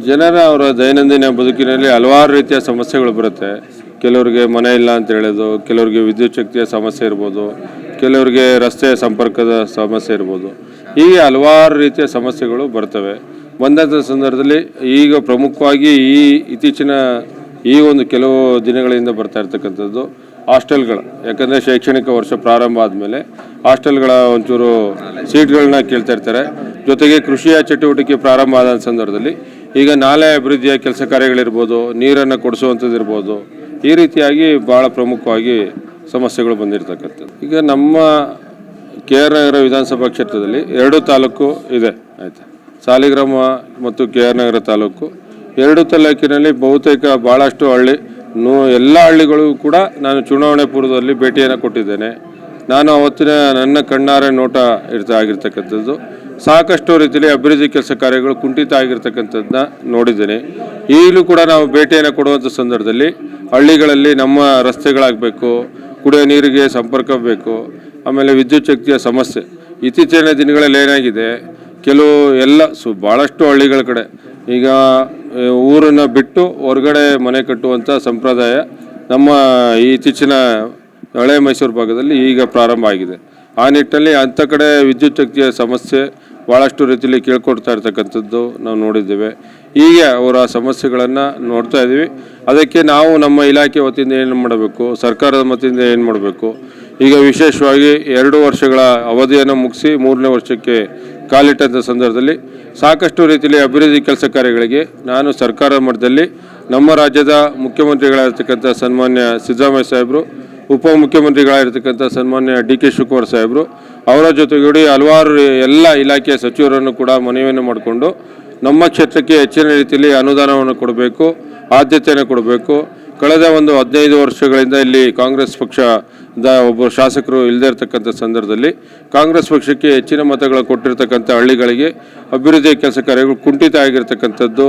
ಜನರ ಅವರ ದೈನಂದಿನ ಬದುಕಿನಲ್ಲಿ ಹಲವಾರು ರೀತಿಯ ಸಮಸ್ಯೆಗಳು ಬರುತ್ತೆ. ಕೆಲವರಿಗೆ ಮನೆ ಇಲ್ಲ ಅಂತ ಹೇಳೋದು, ಕೆಲವರಿಗೆ ವಿದ್ಯುತ್ ಶಕ್ತಿಯ ಸಮಸ್ಯೆ ಇರ್ಬೋದು, ಕೆಲವರಿಗೆ ರಸ್ತೆ ಸಂಪರ್ಕದ ಸಮಸ್ಯೆ ಇರ್ಬೋದು. ಹೀಗೆ ಹಲವಾರು ರೀತಿಯ ಸಮಸ್ಯೆಗಳು ಬರ್ತವೆ. ಬಂದಂಥ ಸಂದರ್ಭದಲ್ಲಿ ಈಗ ಪ್ರಮುಖವಾಗಿ ಇತ್ತೀಚಿನ ಒಂದು ಕೆಲವು ದಿನಗಳಿಂದ ಬರ್ತಾ ಇರ್ತಕ್ಕಂಥದ್ದು ಹಾಸ್ಟೆಲ್ಗಳು. ಯಾಕಂದರೆ ಶೈಕ್ಷಣಿಕ ವರ್ಷ ಪ್ರಾರಂಭ ಆದಮೇಲೆ ಹಾಸ್ಟೆಲ್ಗಳ ಒಂಚೂರು ಸೀಟ್ಗಳನ್ನ ಕೇಳ್ತಾ ಇರ್ತಾರೆ. ಜೊತೆಗೆ ಕೃಷಿಯ ಚಟುವಟಿಕೆ ಪ್ರಾರಂಭ ಆದ ಸಂದರ್ಭದಲ್ಲಿ ಈಗ ನಾಲೆ ಅಭಿವೃದ್ಧಿಯ ಕೆಲಸ ಕಾರ್ಯಗಳಿರ್ಬೋದು, ನೀರನ್ನು ಕೊಡಿಸುವಂಥದ್ದು ಇರ್ಬೋದು, ಈ ರೀತಿಯಾಗಿ ಭಾಳ ಪ್ರಮುಖವಾಗಿ ಸಮಸ್ಯೆಗಳು ಬಂದಿರತಕ್ಕಂಥದ್ದು. ಈಗ ನಮ್ಮ KR ನಗರ ವಿಧಾನಸಭಾ ಕ್ಷೇತ್ರದಲ್ಲಿ 2 ತಾಲೂಕು ಇದೆ, ಆಯಿತಾ. ಸಾಲಿಗ್ರಾಮ ಮತ್ತು KR ನಗರ ತಾಲೂಕು 2 ತಾಲೂಕಿನಲ್ಲಿ ಬಹುತೇಕ ಭಾಳಷ್ಟು ಎಲ್ಲ ಹಳ್ಳಿಗಳು ಕೂಡ ನಾನು ಚುನಾವಣೆ ಪೂರ್ವದಲ್ಲಿ ಭೇಟಿಯನ್ನು ಕೊಟ್ಟಿದ್ದೇನೆ. ನಾನು ಅವತ್ತಿನ ನನ್ನ ಕಣ್ಣಾರೆ ನೋಟ ಆಗಿರ್ತಕ್ಕಂಥದ್ದು ಸಾಕಷ್ಟು ರೀತಿಯಲ್ಲಿ ಅಭಿವೃದ್ಧಿ ಕೆಲಸ ಕಾರ್ಯಗಳು ಕುಂಠಿತ ಆಗಿರ್ತಕ್ಕಂಥದ್ದನ್ನ ನೋಡಿದ್ದೇನೆ. ಈಗಲೂ ಕೂಡ ನಾವು ಭೇಟಿಯನ್ನು ಕೊಡುವಂಥ ಸಂದರ್ಭದಲ್ಲಿ ಹಳ್ಳಿಗಳಲ್ಲಿ ನಮ್ಮ ರಸ್ತೆಗಳಾಗಬೇಕು, ಕುಡಿಯೋ ನೀರಿಗೆ ಸಂಪರ್ಕ ಬೇಕು, ಆಮೇಲೆ ವಿದ್ಯುತ್ ಶಕ್ತಿಯ ಸಮಸ್ಯೆ. ಇತ್ತೀಚಿನ ದಿನಗಳಲ್ಲಿ ಏನಾಗಿದೆ, ಭಾಳಷ್ಟು ಹಳ್ಳಿಗಳ ಕಡೆ ಈಗ ಊರನ್ನು ಬಿಟ್ಟು ಹೊರಗಡೆ ಮನೆ ಕಟ್ಟುವಂಥ ಸಂಪ್ರದಾಯ ನಮ್ಮ ಇತ್ತೀಚಿನ ಹಳೆ ಮೈಸೂರು ಭಾಗದಲ್ಲಿ ಈಗ ಪ್ರಾರಂಭ ಆಗಿದೆ. ಆ ನಿಟ್ಟಿನಲ್ಲಿ ಅಂಥ ಕಡೆ ವಿದ್ಯುತ್ ಶಕ್ತಿಯ ಸಮಸ್ಯೆ ಭಾಳಷ್ಟು ರೀತಿಯಲ್ಲಿ ಕೇಳ್ಕೊಡ್ತಾ ಇರ್ತಕ್ಕಂಥದ್ದು ನಾವು ನೋಡಿದ್ದೇವೆ. ಹೀಗೆ ಅವರ ಸಮಸ್ಯೆಗಳನ್ನು ನೋಡ್ತಾ ಇದ್ದೀವಿ. ಅದಕ್ಕೆ ನಾವು ನಮ್ಮ ಇಲಾಖೆ ವತಿಯಿಂದ ಏನು ಮಾಡಬೇಕು, ಸರ್ಕಾರದ ವತಿಯಿಂದ ಏನು ಮಾಡಬೇಕು, ಈಗ ವಿಶೇಷವಾಗಿ 2 ವರ್ಷಗಳ ಅವಧಿಯನ್ನು ಮುಗಿಸಿ 3ನೇ ವರ್ಷಕ್ಕೆ ಕಾಲಿಟ್ಟಂಥ ಸಂದರ್ಭದಲ್ಲಿ ಸಾಕಷ್ಟು ರೀತಿಯಲ್ಲಿ ಅಭಿವೃದ್ಧಿ ಕೆಲಸ ಕಾರ್ಯಗಳಿಗೆ ನಾನು ಸರ್ಕಾರದ ಮಟ್ಟದಲ್ಲಿ ನಮ್ಮ ರಾಜ್ಯದ ಮುಖ್ಯಮಂತ್ರಿಗಳಾಗಿರ್ತಕ್ಕಂಥ ಸನ್ಮಾನ್ಯ ಸಿದ್ದರಾಮಯ್ಯ ಸಾಹೇಬರು, ಉಪಮುಖ್ಯಮಂತ್ರಿಗಳಾಗಿರ್ತಕ್ಕಂಥ ಸನ್ಮಾನ್ಯ DK ಶಿವಕುಮಾರ್ ಸಾಹೇಬರು ಅವರ ಜೊತೆಗೂಡಿ ಹಲವಾರು ಎಲ್ಲ ಇಲಾಖೆಯ ಸಚಿವರನ್ನು ಕೂಡ ಮನವಿಯನ್ನು ಮಾಡಿಕೊಂಡು ನಮ್ಮ ಕ್ಷೇತ್ರಕ್ಕೆ ಹೆಚ್ಚಿನ ರೀತಿಯಲ್ಲಿ ಅನುದಾನವನ್ನು ಕೊಡಬೇಕು, ಆದ್ಯತೆಯನ್ನು ಕೊಡಬೇಕು. ಕಳೆದ 15 ವರ್ಷಗಳಿಂದ ಇಲ್ಲಿ ಕಾಂಗ್ರೆಸ್ ಪಕ್ಷದ ಒಬ್ಬ ಶಾಸಕರು ಇಲ್ಲದೇ ಇರತಕ್ಕಂಥ ಸಂದರ್ಭದಲ್ಲಿ ಕಾಂಗ್ರೆಸ್ ಪಕ್ಷಕ್ಕೆ ಹೆಚ್ಚಿನ ಮತಗಳು ಕೊಟ್ಟಿರ್ತಕ್ಕಂಥ ಹಳ್ಳಿಗಳಿಗೆ ಅಭಿವೃದ್ಧಿ ಕೆಲಸ ಕಾರ್ಯಗಳು ಕುಂಠಿತ ಆಗಿರ್ತಕ್ಕಂಥದ್ದು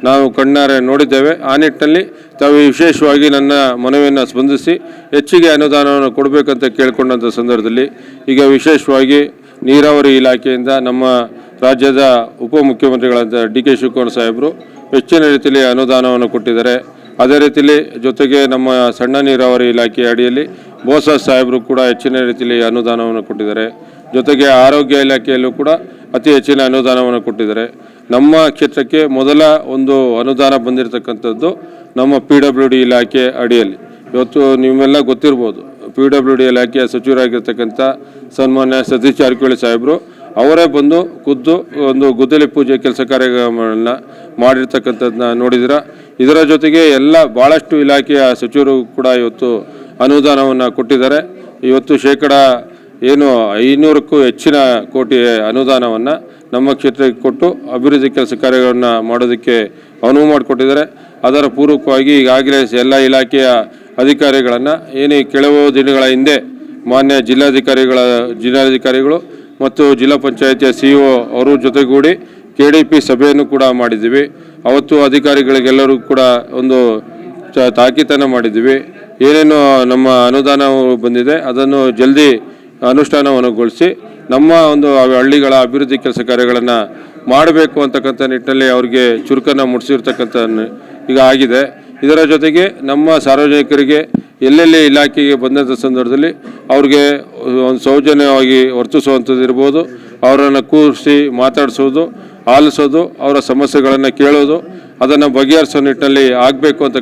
ನಾವು ಕಣ್ಣಾರೆ ನೋಡಿದ್ದೇವೆ. ಆ ನಿಟ್ಟಿನಲ್ಲಿ ತಾವು ವಿಶೇಷವಾಗಿ ನನ್ನ ಮನವಿಯನ್ನು ಸ್ಪಂದಿಸಿ ಹೆಚ್ಚಿಗೆ ಅನುದಾನವನ್ನು ಕೊಡಬೇಕಂತ ಕೇಳಿಕೊಂಡಂಥ ಸಂದರ್ಭದಲ್ಲಿ ಈಗ ವಿಶೇಷವಾಗಿ ನೀರಾವರಿ ಇಲಾಖೆಯಿಂದ ನಮ್ಮ ರಾಜ್ಯದ ಉಪಮುಖ್ಯಮಂತ್ರಿಗಳಾದ DK ಶಿವಕುಮಾರ್ ಸಾಹೇಬರು ಹೆಚ್ಚಿನ ರೀತಿಯಲ್ಲಿ ಅನುದಾನವನ್ನು ಕೊಟ್ಟಿದ್ದಾರೆ. ಅದೇ ರೀತಿಯಲ್ಲಿ ಜೊತೆಗೆ ನಮ್ಮ ಸಣ್ಣ ನೀರಾವರಿ ಇಲಾಖೆ ಅಡಿಯಲ್ಲಿ ಬೋಸ ಸಾಹೇಬರು ಕೂಡ ಹೆಚ್ಚಿನ ರೀತಿಯಲ್ಲಿ ಅನುದಾನವನ್ನು ಕೊಟ್ಟಿದ್ದಾರೆ. ಜೊತೆಗೆ ಆರೋಗ್ಯ ಇಲಾಖೆಯಲ್ಲೂ ಕೂಡ ಅತಿ ಹೆಚ್ಚಿನ ಅನುದಾನವನ್ನು ಕೊಟ್ಟಿದ್ದಾರೆ. ನಮ್ಮ ಕ್ಷೇತ್ರಕ್ಕೆ ಮೊದಲ ಒಂದು ಅನುದಾನ ಬಂದಿರತಕ್ಕಂಥದ್ದು ನಮ್ಮ PWD ಇಲಾಖೆ ಅಡಿಯಲ್ಲಿ. ಇವತ್ತು ನಿಮ್ಮೆಲ್ಲ ಗೊತ್ತಿರ್ಬೋದು, PWD ಇಲಾಖೆಯ ಸಚಿವರಾಗಿರ್ತಕ್ಕಂಥ ಸನ್ಮಾನ್ಯ ಸತೀಶ್ ಜಾರಕಿಹೊಳಿ ಸಾಹೇಬರು ಅವರೇ ಬಂದು ಖುದ್ದು ಒಂದು ಗುದ್ದಲಿ ಪೂಜೆ ಕೆಲಸ ಕಾರ್ಯಗಳನ್ನು ಮಾಡಿರ್ತಕ್ಕಂಥದ್ದನ್ನ ನೋಡಿದಿರ. ಇದರ ಜೊತೆಗೆ ಭಾಳಷ್ಟು ಇಲಾಖೆಯ ಸಚಿವರು ಕೂಡ ಇವತ್ತು ಅನುದಾನವನ್ನು ಕೊಟ್ಟಿದ್ದಾರೆ. ಇವತ್ತು ಶೇಕಡ 500ಕ್ಕೂ ಹೆಚ್ಚಿನ ಕೋಟಿ ಅನುದಾನವನ್ನು ನಮ್ಮ ಕ್ಷೇತ್ರಕ್ಕೆ ಕೊಟ್ಟು ಅಭಿವೃದ್ಧಿ ಕೆಲಸ ಕಾರ್ಯಗಳನ್ನು ಮಾಡೋದಕ್ಕೆ ಅನುವು ಮಾಡಿಕೊಟ್ಟಿದ್ದಾರೆ. ಅದರ ಪೂರ್ವಕವಾಗಿ ಈಗಾಗಲೇ ಎಲ್ಲ ಇಲಾಖೆಯ ಅಧಿಕಾರಿಗಳನ್ನು ಕೆಲವು ದಿನಗಳ ಹಿಂದೆ ಮಾನ್ಯ ಜಿಲ್ಲಾಧಿಕಾರಿಗಳು ಮತ್ತು ಜಿಲ್ಲಾ ಪಂಚಾಯಿತಿಯ CEO ಅವರ ಜೊತೆಗೂಡಿ KDP ಸಭೆಯನ್ನು ಕೂಡ ಮಾಡಿದ್ದೀವಿ. ಅವತ್ತು ಅಧಿಕಾರಿಗಳಿಗೆಲ್ಲರೂ ಕೂಡ ಒಂದು ತಾಕೀತನ್ನು ಮಾಡಿದ್ದೀವಿ. ಏನೇನು ನಮ್ಮ ಅನುದಾನ ಬಂದಿದೆ ಅದನ್ನು ಜಲ್ದಿ ಅನುಷ್ಠಾನವನ್ನುಗೊಳಿಸಿ ನಮ್ಮ ಒಂದು ಹಳ್ಳಿಗಳ ಅಭಿವೃದ್ಧಿ ಕೆಲಸ ಕಾರ್ಯಗಳನ್ನು ಮಾಡಬೇಕು ಅಂತಕ್ಕಂಥ ನಿಟ್ಟಿನಲ್ಲಿ ಅವರಿಗೆ ಚುರುಕನ್ನು ಮೂಡಿಸಿರ್ತಕ್ಕಂಥ ಈಗ ಆಗಿದೆ. ಇದರ ಜೊತೆಗೆ ನಮ್ಮ ಸಾರ್ವಜನಿಕರಿಗೆ ಎಲ್ಲೆಲ್ಲಿ ಇಲಾಖೆಗೆ ಬಂದಂಥ ಸಂದರ್ಭದಲ್ಲಿ ಅವ್ರಿಗೆ ಒಂದು ಸೌಜನ್ಯವಾಗಿ ವರ್ತಿಸುವಂಥದ್ದು ಇರ್ಬೋದು, ಅವರನ್ನು ಕೂರಿಸಿ ಮಾತಾಡಿಸೋದು, ಆಲಿಸೋದು, ಅವರ ಸಮಸ್ಯೆಗಳನ್ನು ಕೇಳೋದು, ಅದನ್ನು ಬಗೆಹರಿಸೋ ನಿಟ್ಟಿನಲ್ಲಿ ಆಗಬೇಕು ಅಂತ